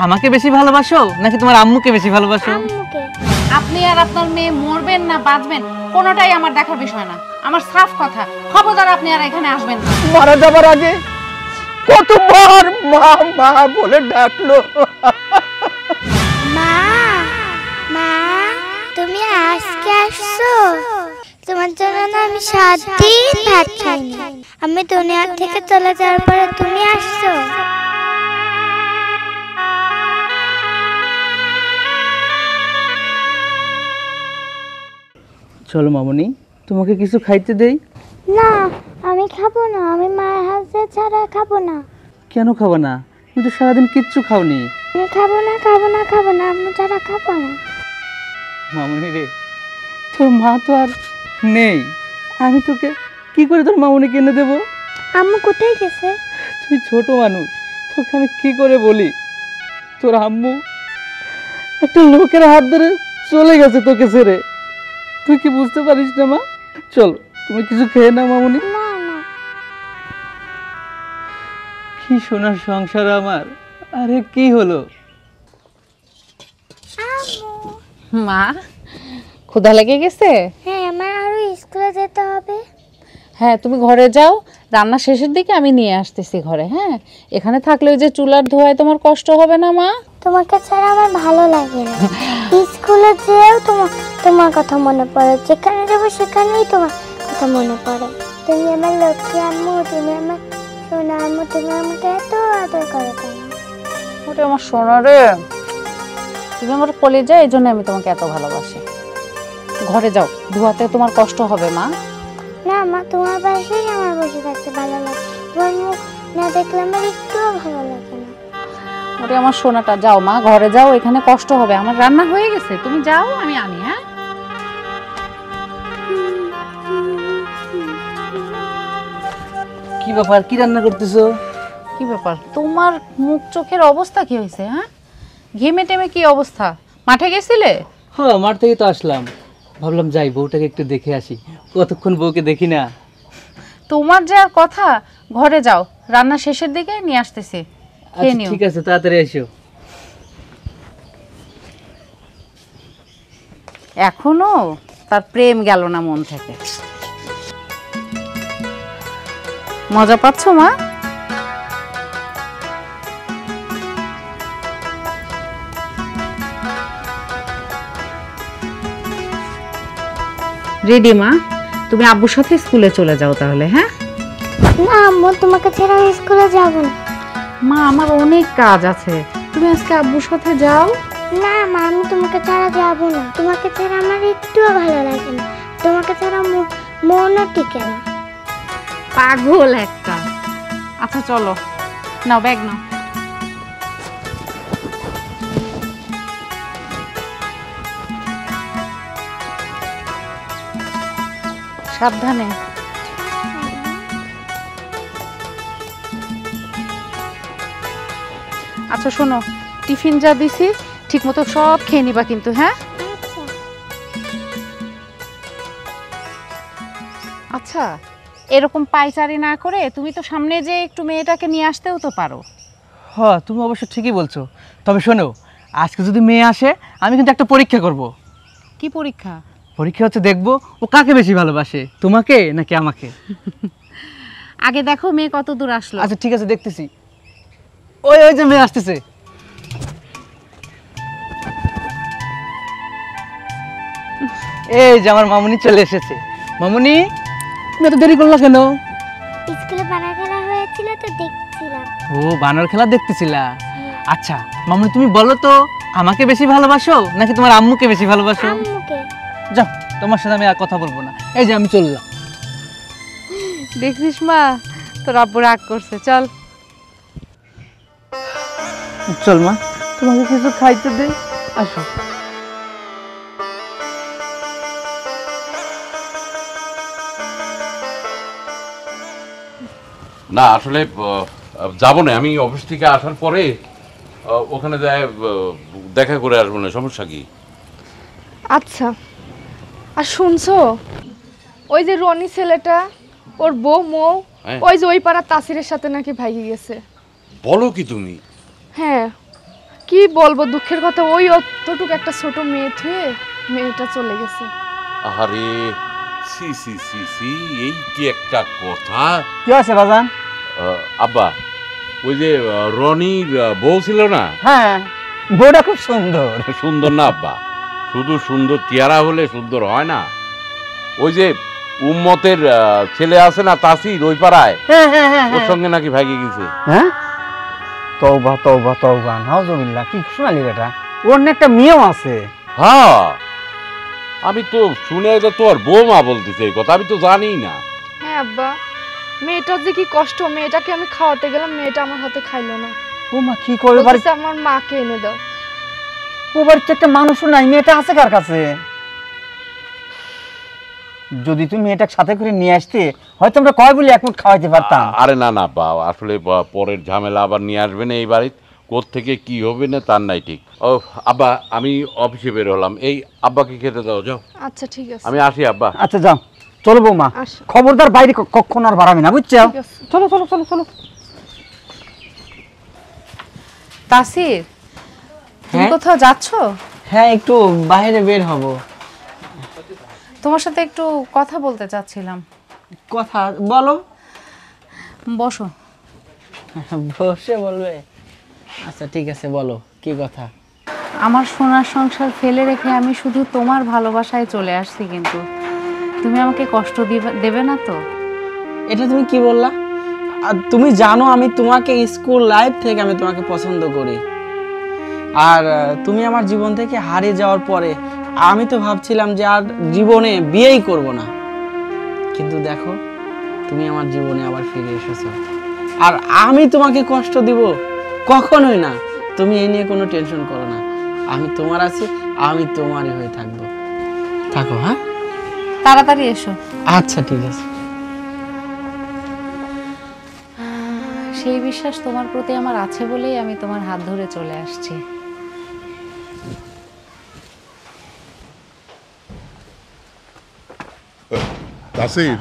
আমাকে বেশি ভালোবাসো নাকি তোমার আম্মুকে বেশি ভালোবাসো? আম্মুকে। আপনি আর আপনার মেয়ে মরবেন না বাঁচবেন কোনোটাই আমার দেখার বিষয় না। আমার সাফ কথা, খবরদার আপনি আর এখানে আসবেন না। মারা যাবার আগে কতবার মা মা বলে ডাকলো। মা, মা, তুমি আজকে আসছো? তোমার জন্য না আমি 7 দিন ভাত খাইনি। আমি দুনিয়া থেকে চলে যাওয়ার পরে তুমি আসছো। চলো মামুনি, তোমাকে কিছু খাইতে দেই। না, আমি খাবো না। আমি মায়ের হাতে ছাড়া খাবো না। কেন খাবো না? কিন্তু সারাদিন কিচ্ছু খাওনি। আমি খাবো না, খাবো না, খাবো না। আমি ছাড়া খাবো না। মামুনি রে, তোর মা তো আর নেই, আমি তোকে কি করে তোর মামুনিকে এনে দেবো? আম্মু কোথায় গেছে? তুই ছোট মানুষ, তোকে আমি কি করে বলি? তোর আম্মু একটা লোকের হাত ধরে চলে গেছে তোকে ছেড়ে। তুই কি বুঝতে পারিস না মা? চল তুমি কিছু খেয়ে নাও মামুনি। না, না। কি সোনার সংসার আমার। আরে কি হলো? মা, ক্ষুধা লেগে গেছে? হ্যাঁ, আমার আরো স্কুলে যেতে হবে। হ্যাঁ, তুমি ঘরে যাও, রান্না শেষের দিকে আমি নিয়ে আসতেছি ঘরে। হ্যাঁ, এখানে থাকলে ওই যে চুলার ধোঁয়ায় তোমার কষ্ট হবে না মা? তোমাকে ছাড়া আমার ভালো লাগে না। স্কুলে যেও তোমার কথা মনে পড়ে। যেখানে যাবো সেখানেই তোমার কথা মনে পড়ে। তুমি আমার লক্ষ্মী আম্মু, তুমি আমার সোনা আম্মু, তুমি আমাকে এত আদর করো কেন? ওটা আমার সোনা রে, তুমি আমার কলেজে, এই জন্য আমি তোমাকে এত ভালোবাসি। ঘরে যাও, ধোয়াতে তোমার কষ্ট হবে মা। না মা, তোমার পাশেই আমার বসে থাকতে ভালো লাগে। তোমার মুখ না দেখলে আমার একটুও ভালো লাগে না। ওটা আমার সোনাটা, যাও মা, ঘরে যাও, এখানে কষ্ট হবে। আমার রান্না হয়ে গেছে, তুমি যাও, আমি আনি। হ্যাঁ, কি ব্যাপার, কি রান্না করতেছো? কি ব্যাপার, তোমার মুখ চোখের অবস্থা কি হয়েছে? হ্যাঁ, ঘেমে টেমে কি অবস্থা? মাঠে গেছিলে? হ্যাঁ, মাঠ থেকে তো আসলাম, ভাবলাম যাই বউটাকে একটু দেখে আসি। কতক্ষণ বউকে দেখি না। তোমার যে আর কথা, ঘরে যাও, রান্না শেষের দিকে নিয়ে আসতেছি, খেয়ে আচ্ছা নিও। ঠিক আছে, তাড়াতাড়ি এসো। এখনো তার প্রেম গেল না মন থেকে। মজা পাচ্ছ মা? রেডি মা, তুমি আব্বুর সাথে স্কুলে চলে যাও তাহলে। হ্যাঁ না আম্মু, তোমাকে ছাড়া আমি স্কুলে যাব না। মা, আমার অনেক কাজ আছে, তুমি আজকে আব্বুর সাথে যাও। না মা, আমি তোমাকে ছাড়া যাব না। তোমাকে ছাড়া আমার একটুও ভালো লাগে না। তোমাকে ছাড়া মনও টিকে না। পাগল একটা। আচ্ছা চলো, নাও ব্যাগ নাও। সাবধানে। আচ্ছা শোনো, টিফিন যা দিছি ঠিক মতো সব খেয়ে নিবা কিন্তু। হ্যাঁ আচ্ছা, এরকম পাইচারি না করে তুমি তো সামনে যে একটু মেয়েটাকে নিয়ে আসতেও তো পারো। হ্যাঁ, তুমি অবশ্য ঠিকই বলছো। তবে শোনো, আজকে যদি মেয়ে আসে আমি কিন্তু একটা পরীক্ষা করব। কি পরীক্ষা? পরীক্ষা হচ্ছে দেখবো ও কাকে বেশি ভালোবাসে, তোমাকে নাকি আমাকে। আগে দেখো মেয়ে কত দূর আসলো। আচ্ছা ঠিক আছে, দেখতেছি। ওই ওই যে মেয়ে আসতেছে। এই যে আমার মামুনি চলে এসেছে। মামুনি, তুমি এত দেরি করলা কেন? স্কুলে বানার খেলা হয়েছিল তো দেখছিলাম। ও, বানর খেলা দেখতেছিলা? আচ্ছা মামুনি, তুমি বলো তো, আমাকে বেশি ভালোবাসো নাকি তোমার আম্মুকে বেশি ভালোবাসো? আম্মুকে। যাও, তোমার সাথে আমি আর কথা বলবো না। এই যে আমি চললাম। দেখছিস মা, তোর আব্বু রাগ করছে। চল চল মা, তোমাকে কিছু খাইতে দেই, আসো। না আসলে যাব না, আমি অফিস থেকে আসার পরে ওখানে দেখা করে আসবো না, সমস্যা কি? আচ্ছা, আর শুনছো, ওই যে রনি ছেলেটা, ওর বউ মৌ, ওই যে ওই পাড়ার তাসিরের সাথে নাকি ভাগি গেছে। বলো কি তুমি? হ্যাঁ, কি বলবো দুঃখের কথা, ওই অতটুকু একটা ছোট মেয়ে থুয়ে মেয়েটা চলে গেছে। আরে সি সি সি সি, এই কি একটা কথা। কি আছে বাজান? আব্বা, ওই যে রনির বউ ছিল না? হ্যাঁ, বউটা খুব সুন্দর। সুন্দর না আব্বা, শুধু সুন্দর চেহারা হলে সুন্দর হয় না। ওই যে উম্মতের ছেলে আছে না তাসির, ওই পাড়ায়, ওর সঙ্গে নাকি ভাগে গেছে। হ্যাঁ, তওবা তওবা তওবা, নাউজুবিল্লাহ, কি শোনালি বেটা? ওর না একটা মেয়েও আছে। হ্যাঁ, আমি তো শুনে এটা তোর বৌমা বলতেছে এই কথা, আমি তো জানি না। হ্যাঁ আব্বা, মেয়েটার যে কি কষ্ট, মেয়েটাকে আমি খাওয়াতে গেলাম, মেয়েটা আমার হাতে খাইলো না। ও মা, কি করবে? বলতেছে আমার মাকে এনে দাও। ও বাড়িতে একটা মানুষও নাই, মেয়েটা আছে কার কাছে? যদি তুমি মেয়েটাকে সাথে করে নিয়ে আসতে, হয়তো আমরা কয় বলে এক মুঠ খাওয়াইতে পারতাম। আরে না না বা, আসলে পরের ঝামেলা আবার নিয়ে আসবে না এই বাড়িতে, কোত্থেকে কি হবে না তার নাই ঠিক। ও আব্বা, আমি অফিসে বের হলাম, এই আব্বাকে খেতে দাও, যাও। আচ্ছা ঠিক আছে, আমি আসি আব্বা। আচ্ছা যাও, চলো বৌমা, আসো। খবরদার বাইরে কখন আর বাড়াবি না, বুঝছো? ঠিক আছে। চলো চলো চলো চলো। তাসির, তুমি হ্যাঁ? কোথাও যাচ্ছ? হ্যাঁ, একটু বাইরে বের হব। তোমার সাথে একটু কথা বলতে চাচ্ছিলাম। কথা বলো। বসো। বসে বলবে? আচ্ছা ঠিক আছে, বলো কি কথা। আমার সোনার সংসার ফেলে রেখে আমি শুধু তোমার ভালোবাসায় চলে আসছি, কিন্তু তুমি আমাকে কষ্ট দেবে না তো? এটা তুমি কি বললা? আর তুমি জানো আমি তোমাকে স্কুল লাইফ থেকে আমি তোমাকে পছন্দ করি, আর তুমি আমার জীবন থেকে হারিয়ে যাওয়ার পরে আমি তো ভাবছিলাম যে আর জীবনে বিয়েই করব না, কিন্তু দেখো তুমি আমার জীবনে আবার ফিরে এসেছো। আর আমি তোমাকে কষ্ট দিব? কখনোই না। তুমি এই নিয়ে কোনো টেনশন করো না, আমি তোমার আছি, আমি তোমারই হয়ে থাকবো। থাকো। হ্যাঁ, তাড়াতাড়ি এসো। আচ্ছা ঠিক আছে। সেই বিশ্বাস তোমার প্রতি আমার আছে বলেই আমি তোমার হাত ধরে চলে আসছি। তাসির,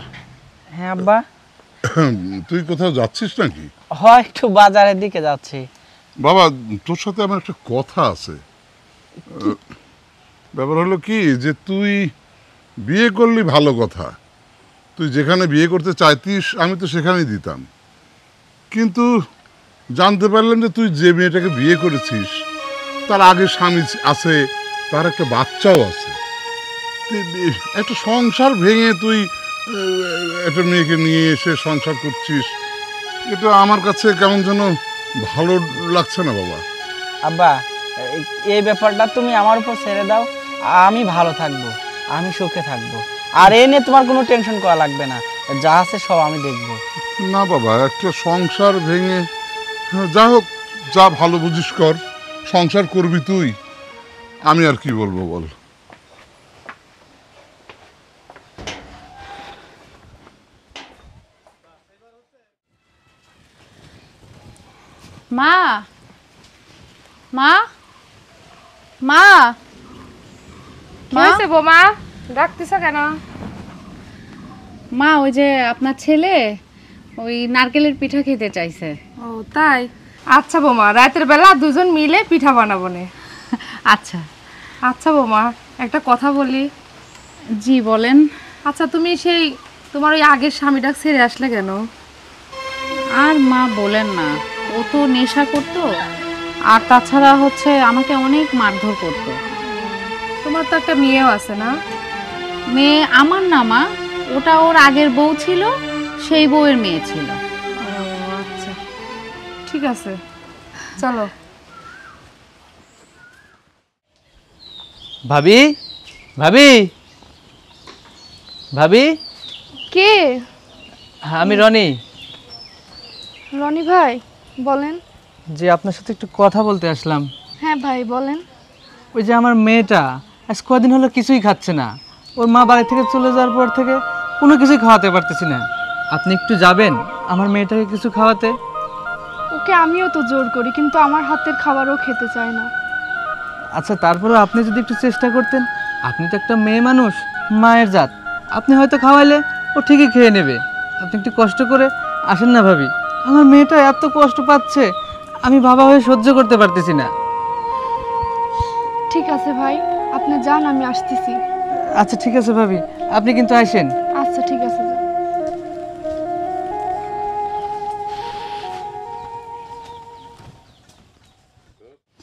হ্যাঁ আব্বা। তুই কোথাও যাচ্ছিস নাকি? হয় একটু বাজারের দিকে যাচ্ছি। বাবা, তোর সাথে আমার একটা কথা আছে। ব্যাপার হলো কি যে তুই বিয়ে করলি ভালো কথা, তুই যেখানে বিয়ে করতে চাইতিস আমি তো সেখানেই দিতাম, কিন্তু জানতে পারলাম যে তুই যে মেয়েটাকে বিয়ে করেছিস তার আগে স্বামী আছে, তার একটা বাচ্চাও আছে। একটা সংসার ভেঙে তুই একটা মেয়েকে নিয়ে এসে সংসার করছিস, এটা আমার কাছে কেমন যেন ভালো লাগছে না বাবা। আব্বা, এই ব্যাপারটা তুমি আমার উপর ছেড়ে দাও, আমি ভালো থাকবো, আমি সুখে থাকবো, আর এ নিয়ে তোমার কোনো টেনশন করা লাগবে না, যা আছে সব আমি দেখবো। না বাবা, একটা সংসার ভেঙে, যা হোক, যা ভালো বুঝিস কর, সংসার করবি তুই, আমি আর কি বলবো বল। মা, মা, মা, কি হয়েছে বৌমা, ডাকতেছ কেন? মা, ওই যে আপনার ছেলে ওই নারকেলের পিঠা খেতে চাইছে। ও তাই? আচ্ছা বৌমা, রাতের বেলা দুজন মিলে পিঠা বানাবো নে। আচ্ছা। আচ্ছা বৌমা, একটা কথা বলি। জি বলেন। আচ্ছা, তুমি সেই তোমার ওই আগের স্বামীটা ছেড়ে আসলে কেন? আর মা বলেন না, ও তো নেশা করতো, আর তাছাড়া হচ্ছে আমাকে অনেক মারধর করতো। তোমার তো একটা মেয়েও আছে না? মেয়ে আমার না মা, ওটা ওর আগের বউ ছিল, সেই বউয়ের মেয়ে ছিল। ও আচ্ছা, ঠিক আছে, চলো। ভাবি, ভাবি, ভাবি, কে? আমি রনি। রনি ভাই, বলেন। যে আপনার সাথে একটু কথা বলতে আসলাম। হ্যাঁ ভাই বলেন। ওই যে আমার মেয়েটা আজ কদিন হলো কিছুই খাচ্ছে না, ওর মা বাড়ি থেকে চলে যাওয়ার পর থেকে কোনো কিছুই খাওয়াতে পারতেছি না। আপনি একটু যাবেন আমার মেয়েটাকে কিছু খাওয়াতে? ওকে আমিও তো জোর করি, কিন্তু আমার হাতের খাবারও খেতে চায় না। আচ্ছা, তারপরে আপনি যদি একটু চেষ্টা করতেন, আপনি তো একটা মেয়ে মানুষ, মায়ের জাত, আপনি হয়তো খাওয়াইলে ও ঠিকই খেয়ে নেবে। আপনি একটু কষ্ট করে আসেন না ভাবি, আমার মেয়েটা এত কষ্ট পাচ্ছে, আমি বাবা হয়ে সহ্য করতে পারতেছি না। ঠিক আছে ভাই, আপনি যান, আমি আসতেছি। আচ্ছা ঠিক আছে ভাবি, আপনি কিন্তু আসেন। আচ্ছা ঠিক আছে।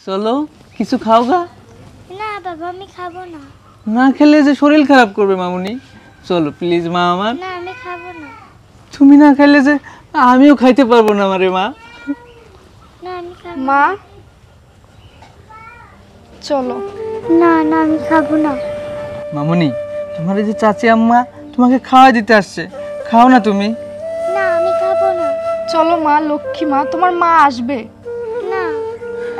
চলো কিছু খাও গা। না বাবা, আমি খাবো না। না খেলে যে শরীর খারাপ করবে মামুনি। চলো প্লিজ মা আমার। না আমি খাবো না। তুমি না খাইলে যে আমিও খাইতে পারবো না মারে মা। না আমি খাবো মা চলো। না। না আমি খাবো না। মামুনি, তোমার এই যে চাচি আম্মা তোমাকে খাওয়া দিতে আসছে, খাও না তুমি। না আমি খাবো না। চলো মা, লক্ষ্মী মা, তোমার মা আসবে। না।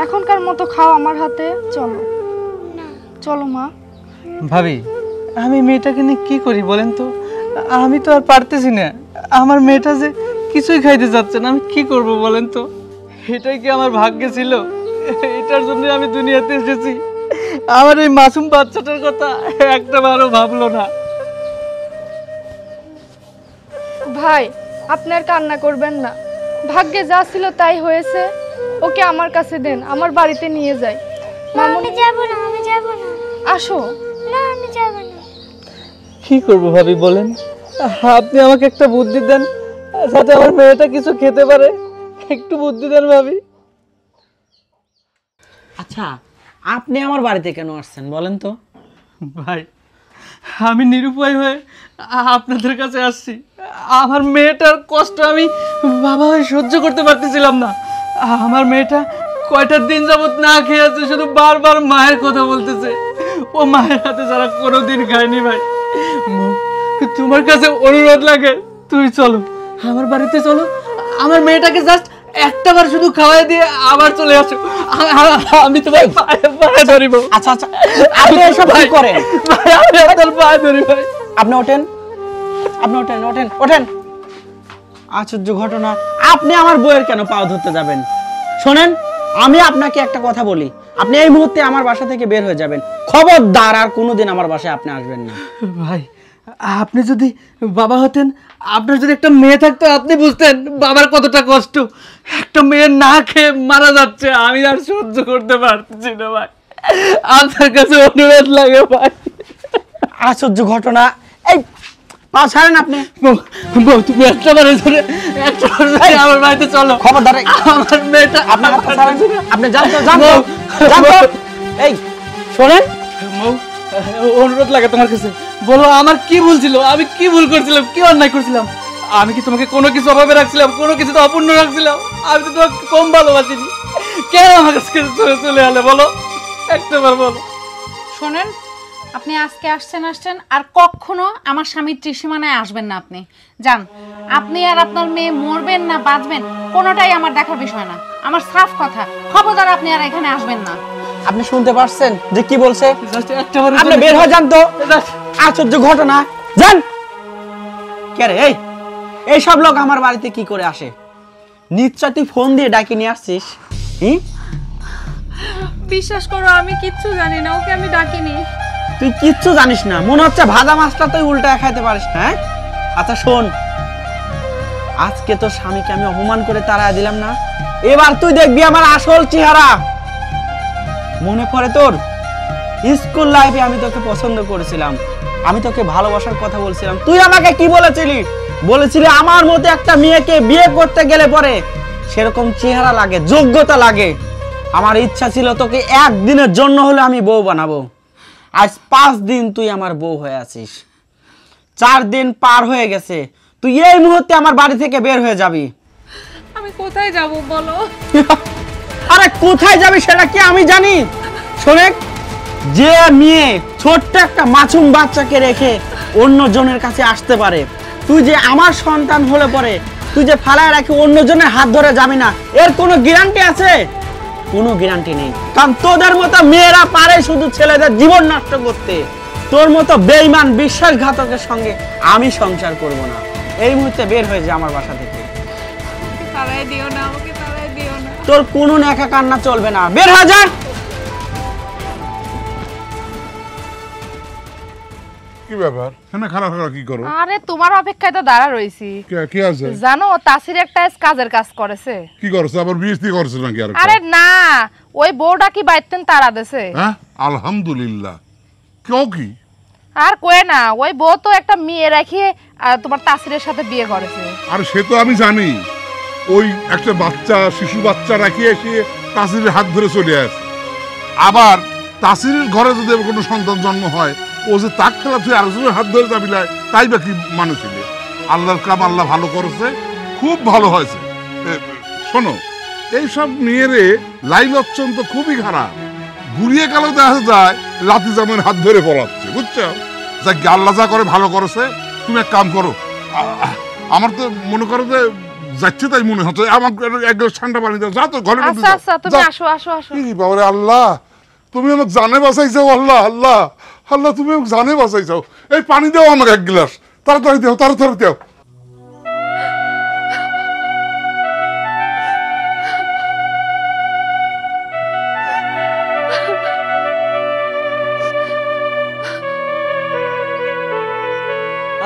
এখনকার মতো খাও আমার হাতে, চলো। না। চলো মা। ভাবি, আমি মেয়েটাকে নিয়ে কি করি বলেন তো? আমি তো আর পারতেছি না। আমার মেয়েটা যে কিছুই খাইতে চাচ্ছে না, আমি কি করব বলেন তো? এটাই কি আমার ভাগ্যে ছিল? এটার জন্য আমি দুনিয়াতে এসেছি? আমার এই মাসুম বাচ্চাটার কথা একটা বারও ভাবলো না। ভাই, আপনার কান্না করবেন না। ভাগ্যে যা ছিল তাই হয়েছে। ওকে আমার কাছে দেন, আমার বাড়িতে নিয়ে যাই। না আমি যাবো না। আমি যাবো না। আসো। না আমি যাবো না। কি করব ভাবি বলেন? আপনি আমাকে একটা বুদ্ধি দেন, যাতে আমার মেয়েটা কিছু খেতে পারে। একটু বুদ্ধি দেন ভাবি। আচ্ছা, আপনি আমার বাড়িতে কেন আসছেন বলেন তো? ভাই, আমি নিরুপায় হয়ে আপনাদের কাছে আসছি। আমার মেয়েটার কষ্ট আমি বাবা হয়ে সহ্য করতে পারতেছিলাম না। আমার মেয়েটা কয়টা দিন যাবত না খেয়ে আছে, শুধু বারবার মায়ের কথা বলতেছে। ও মায়ের হাতে যারা কোনোদিন খায়নি। ভাই, তোমার কাছে অনুরোধ লাগে, তুই চলো আমার বাড়িতে, চলো আমার মেয়েটাকে জাস্ট একটাবার শুধু খাওয়াই দিয়ে আবার চলে আসো। আমি তোমার পায়ে ধরিব। আচ্ছা আচ্ছা, আপনি এসব কি করেন? ভাই, আমি আপনার পায়ে ধরি ভাই। আপনি ওঠেন, আপনি ওঠেন ওঠেন ওঠেন। আশ্চর্য ঘটনা, আপনি আমার বউয়ের কেন পাও ধরতে যাবেন? শোনেন, আমি আপনাকে একটা কথা বলি, আপনি এই মুহূর্তে আমার বাসা থেকে বের হয়ে যাবেন। খবরদার আর কোনোদিন আমার বাসায় আপনি আসবেন না। ভাই, আপনি যদি বাবা হতেন, আপনার যদি একটা মেয়ে থাকতো, আপনি বুঝতেন বাবার কতটা কষ্ট। একটা মেয়ে না খেয়ে মারা যাচ্ছে, আমি আর সহ্য করতে পারছি না ভাই। আপনার কাছে অনুরোধ লাগে ভাই। আশ্চর্য ঘটনা, এই পা ছাড়েন আপনি। বউ, তুমি একটাবারে ধরে আমার বাড়িতে চলো। খবরদার, আমার মেয়েটা আপনার হাতটা ছাড়েন। আপনি যান তো, যান তো, যান তো। এই শোনেন, বউ, অনুরোধ লাগে তোমার কাছে, বলো আমার কি ভুল ছিল? আমি কি ভুল করছিলাম? কি অন্যায় করছিলাম? আমি কি তোমাকে কোনো কিছু অভাবে রাখছিলাম? কোনো কিছু তো অপূর্ণ রাখছিলাম? আমি তো তোমাকে কম ভালোবাসিনি। কেন আমার কাছে চলে এলে বলো, একটাবার বলো। শোনেন, আপনি আজকে আসছেন আর কখনো আমার স্বামীর ত্রিসীমানায় আসবেন না। আপনি যান। আপনি আর আপনার মেয়ে মরবেন না বাঁচবেন কোনোটাই আমার দেখার বিষয় না। আমার সাফ কথা, খবরদার আপনি আর এখানে আসবেন না। আপনি শুনতে পারছেন যে কি বলছে? একটাবার আপনি বের হয়ে যান তো। আশ্চর্য ঘটনা, যান। কে রে এই সব লোক আমার বাড়িতে কি করে আসে? নিশ্চয় তুই ফোন দিয়ে ডাকি নিয়ে আসছিস। বিশ্বাস করো, আমি কিচ্ছু জানি না, ওকে আমি ডাকিনি। তুই কিচ্ছু জানিস না? মনে হচ্ছে ভাজা মাছটা তুই উল্টায় খাইতে পারিস না। আচ্ছা শোন, আজকে তো স্বামীকে আমি অপমান করে তাড়ায় দিলাম না, এবার তুই দেখবি আমার আসল চেহারা। মনে পড়ে তোর স্কুল লাইফে আমি তোকে পছন্দ করেছিলাম, আমি তোকে ভালোবাসার কথা বলছিলাম, তুই আমাকে কি বলেছিলি? বলেছিলি আমার মতো একটা মেয়েকে বিয়ে করতে গেলে পরে সেরকম চেহারা লাগে, যোগ্যতা লাগে। আমার ইচ্ছা ছিল তোকে একদিনের জন্য হলে আমি বউ বানাবো। আজ 5 দিন তুই আমার বউ হয়ে আছিস, 4 দিন পার হয়ে গেছে, তুই এই মুহূর্তে আমার বাড়ি থেকে বের হয়ে যাবি। আমি কোথায় যাব বলো? আরে কোথায় যাবি সেটা কি আমি জানি? শোনে, যে মেয়ে ছোট্ট একটা মাসুম বাচ্চাকে রেখে অন্য জনের কাছে আসতে পারে, তুই যে আমার সন্তান হলে পরে তুই যে ফালায় রাখি অন্য জনের হাত ধরে যাবি না, এর কোনো গ্যারান্টি আছে? কোনো গ্যারান্টি নেই। কারণ তোদের মতো মেয়েরা পারে শুধু ছেলেদের জীবন নষ্ট করতে। তোর মতো বেঈমান বিশ্বাসঘাতকের সঙ্গে আমি সংসার করব না। এই মুহূর্তে বের হয়ে যা আমার বাসা থেকে। তাড়াই দিও না, ওকে তাড়াই দিও না। তোর কোনো নেকা কান্না চলবে না, বের হয়ে যা। কি ব্যাপার? হ্যাঁ, খারাপ খারাপ কি করো? আরে তোমার অপেক্ষায় তো দাঁড়া রইছি। কি আছে? জানো তাসির একটা কাজের কাজ করেছে। কি করছে? আবার বিয়ে করছে নাকি? আরে না, ওই বউটা কি বাইতেন তাড়া দেছে। হ্যাঁ, আলহামদুলিল্লাহ। কেউ কি? আর কয়ে না, ওই বউ তো একটা মেয়ে রাখিয়ে তোমার তাসিরের সাথে বিয়ে করেছে। আর সে তো আমি জানি, ওই একটা বাচ্চা, শিশু বাচ্চা রাখিয়ে এসে তাসিরের হাত ধরে চলে আসে। আবার তাসিরের ঘরে যদি কোনো সন্তান জন্ম হয়, ও যে তাক খেলা তুই আরেকজনের হাত ধরে যাবি না, তাই বা কি মানে ছিল? আল্লাহর কাম আল্লাহ ভালো করেছে, খুব ভালো হয়েছে। শোনো, এইসব মেয়েরে লাইল অত্যন্ত খুবই খারাপ। ঘুরিয়ে গেল দেখা যায় লাতি জামের হাত ধরে পড়াচ্ছে, বুঝছো? যাক আল্লাহ যা করে ভালো করেছে। তুমি এক কাম করো, আমার তো মনে করো যে যাচ্ছে তাই মনে হচ্ছে, আমার এক গ্লাস ঠান্ডা পানি দাও, যা তো ঘরে। আচ্ছা আচ্ছা, তুমি আসো আসো আসো। কি বাবারে, আল্লাহ তুমি আমাকে জানে বাঁচাইছাও। আল্লাহ আল্লাহ আল্লাহ, তুমি আমাকে জানে বাঁচাইছাও। এই পানি দাও আমাকে এক গ্লাস, তাড়াতাড়ি দাও, তাড়াতাড়ি দাও।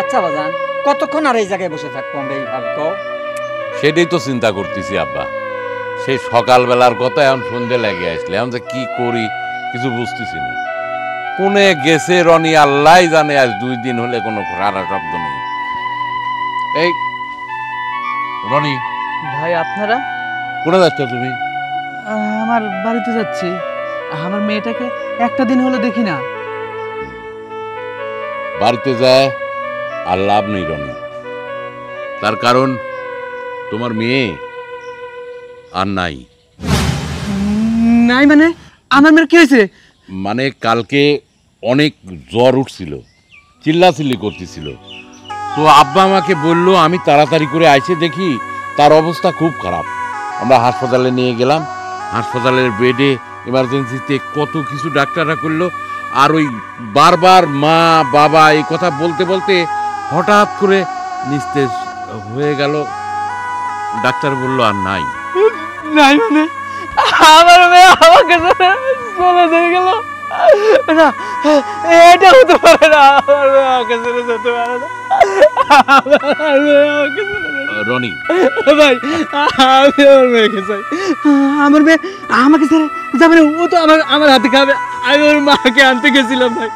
আচ্ছা বাজান, কতক্ষণ আর এই জায়গায় বসে থাকবো আমরা এইভাবে? কও। সেটাই তো চিন্তা করতেছি আব্বা। সেই সকালবেলার কথা এখন সন্ধে লেগে আসলে, এখন যে কি করি কিছু বুঝতেছি না। কোনে গেছে রনি আল্লাহ জানে। আজ 2 দিন হলে কোনো সারা শব্দ নেই। এই রনি, ভাই আপনারা? কোনে যাচ্ছ তুমি? আমার বাড়িতে যাচ্ছি। আমার মেয়েটাকে একটা দিন হলো দেখি না। বাড়িতে যায় আর লাভ নেই রনি, তার কারণ তোমার মেয়ে আর নাই। নাই মানে? আমার মেয়ের কি হয়েছে? মানে কালকে অনেক জ্বর উঠছিল, চিল্লাচিল্লি করতেছিল। তো আব্বা আমাকে বললো, আমি তাড়াতাড়ি করে আইসে দেখি তার অবস্থা খুব খারাপ। আমরা হাসপাতালে নিয়ে গেলাম। হাসপাতালের বেডে এমার্জেন্সিতে কত কিছু ডাক্তাররা করলো। আর ওই বারবার মা বাবা এই কথা বলতে বলতে হঠাৎ করে নিস্তেজ হয়ে গেল। ডাক্তার বললো আর নাই। নাই মানে? আমার মেয়ে আমাকে চলে দিয়ে গেল? না, এটা হতে পারে না। আমার মেয়ে আমাকে চলে যেতে পারে না। আমার মেয়ে আমাকে রনি ভাই, আমি আমার মেয়েকে চাই। আমার মেয়ে আমাকে ছেড়ে যাবে না। ও তো আমার হাতে খাবে। আমি ওর মাকে আনতে গেছিলাম ভাই,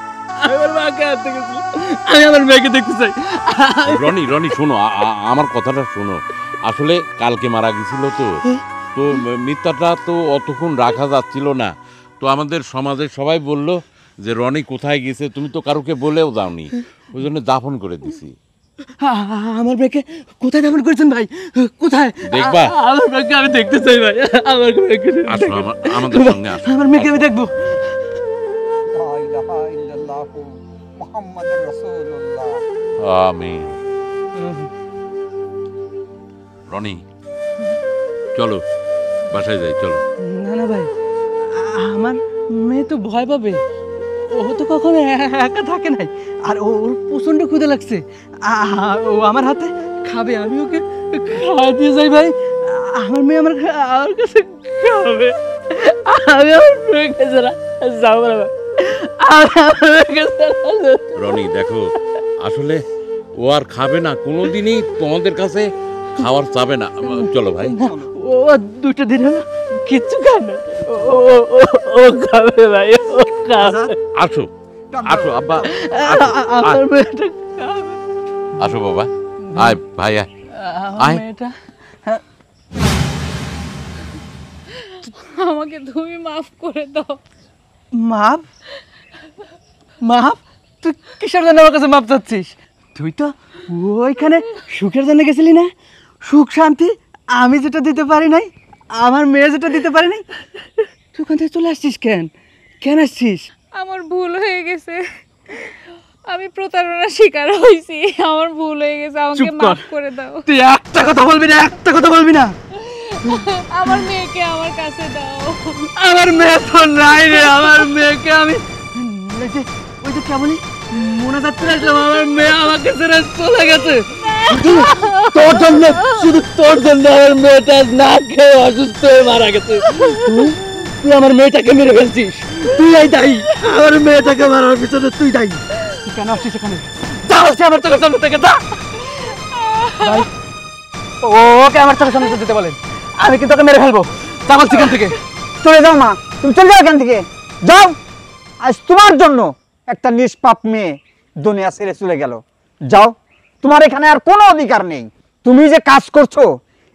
আমি ওর মাকে আনতে গেছিলাম। আমি আমার মেয়েকে দেখতে চাই। রনি শোনো, আমার কথাটা শোনো। আসলে কালকে মারা গেছিল তো মিথ্যাটা তো অতক্ষণ রাখা যাচ্ছিল না। তো আমাদের সমাজের সবাই বলল যে রনি কোথায় গেছে, তুমি তো কারোকে বলেও দাওনি, ওই জন্য দাফন করে দিছি। আমার মেয়েকে কোথায় দাফন করেছেন ভাই? কোথায় দেখবা? আমার মেয়েকে আমি দেখতে চাই ভাই। আমার মেয়েকে আসো আমাদের সঙ্গে আসো। আমার মেয়েকে আমি দেখবো। আমিন। রনি চলো বাসায় যাই, চলো। না না ভাই, আমার মেয়ে তো ভয় পাবে। ও তো কখনো একা থাকে নাই। আর ওর প্রচন্ড ক্ষুধা লাগছে। ও আমার হাতে খাবে, আমি ওকে খাওয়া দিয়ে যাই ভাই। আমার মেয়ে আমার কাছে খাবে। আমি আমার মেয়েকে যারা যাবো না ভাই। রনি দেখো, আসলে ও আর খাবে না, কোনোদিনই তোমাদের কাছে খাওয়ার চাবে না। চলো ভাই। ও 2টা দিন হলো কিচ্ছু খায় না। ও খাবে ভাই, ও খাবে। আসো আসো আব্বা, আমার মেয়েটা খাবে। আসো বাবা, আয় ভাই আয়। আমার মেয়েটা আমাকে তুমি মাফ করে দাও। মাপ? মাপ? তুই কিসের জন্য আমার কাছে মাপ চাচ্ছিস? তুই তো ওইখানে সুখের জন্য গেছিলি না? সুখ শান্তি আমি যেটা দিতে পারি নাই, আমার মেয়ে যেটা দিতে পারি নাই, তুই ওখান থেকে চলে আসছিস কেন? কেন আসছিস? আমার ভুল হয়ে গেছে, আমি প্রতারণার শিকার হয়েছি। আমার ভুল হয়ে গেছে, আমাকে মাফ করে দাও। তুই একটা কথা বলবি না, একটা কথা বলবি না। আমার মেয়েকে আমার কাছে দাও। আমার মেয়ে তো নাই রে। আমার মেয়েকে আমি ওই যে কেমনই মনে যাচ্ছে আসলাম, আমার মেয়ে আমাকে ছেড়ে চলে গেছে। তোর জন্য, শুধু তোর জন্য আমার মেয়েটা না খেয়ে অসুস্থ হয়ে মারা গেছে। তুই আমার মেয়েটাকে মেরে ফেলছিস। তুই দায়ী, আমার মেয়েটাকে মারার পিছনে তুই দায়ী। তুই কেন আসছিস এখানে? যা হচ্ছে আমার চোখের সামনে থেকে যা। ভাই, ওকে আমার চোখের সামনে যেতে বলেন, আমি কিন্তু ওকে মেরে ফেলবো। যা বলছি এখান থেকে। চলে যাও মা, তুমি চলে যাও এখান থেকে, যাও। আজ তোমার জন্য একটা নিষ্পাপ মেয়ে দুনিয়া ছেড়ে চলে গেল। যাও, তোমার এখানে আর কোনো অধিকার নেই। তুমি যে কাজ করছো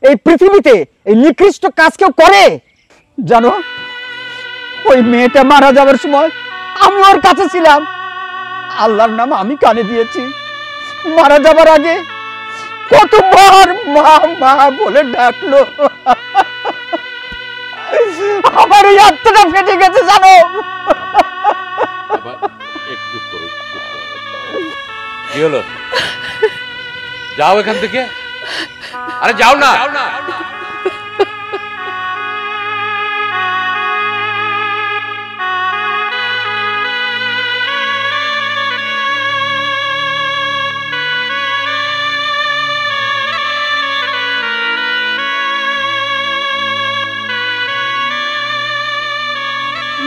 এই পৃথিবীতে এই নিকৃষ্ট কাজ কেউ করে জানো? ওই মেয়েটা মারা যাবার সময় আমি ওর কাছে ছিলাম, আল্লাহর নাম আমি কানে দিয়েছি। মারা যাবার আগে কতবার মা মা বলে ডাকলো, আমার এই আত্মাটা ফেটে গেছে জানো। কি হলো? যাও এখান থেকে, আরে যাও না।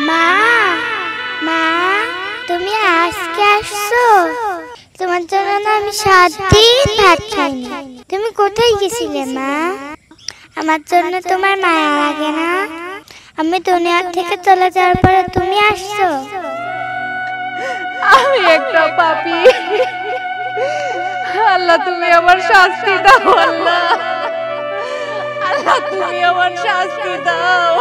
মা মা তুমি আজকে আসছো? তোমার জন্য না আমি 7 দিন ভাত খাইনি। তুমি কোথায় গেছিলে মা? আমার জন্য তোমার মায়া লাগে না? আমি দুনিয়া থেকে চলে যাওয়ার পরে তুমি আসছো। আমি একটা পাপী, আল্লাহ তুমি আমার শাস্তি দাও। আল্লাহ, আল্লাহ তুমি আমার শাস্তি দাও।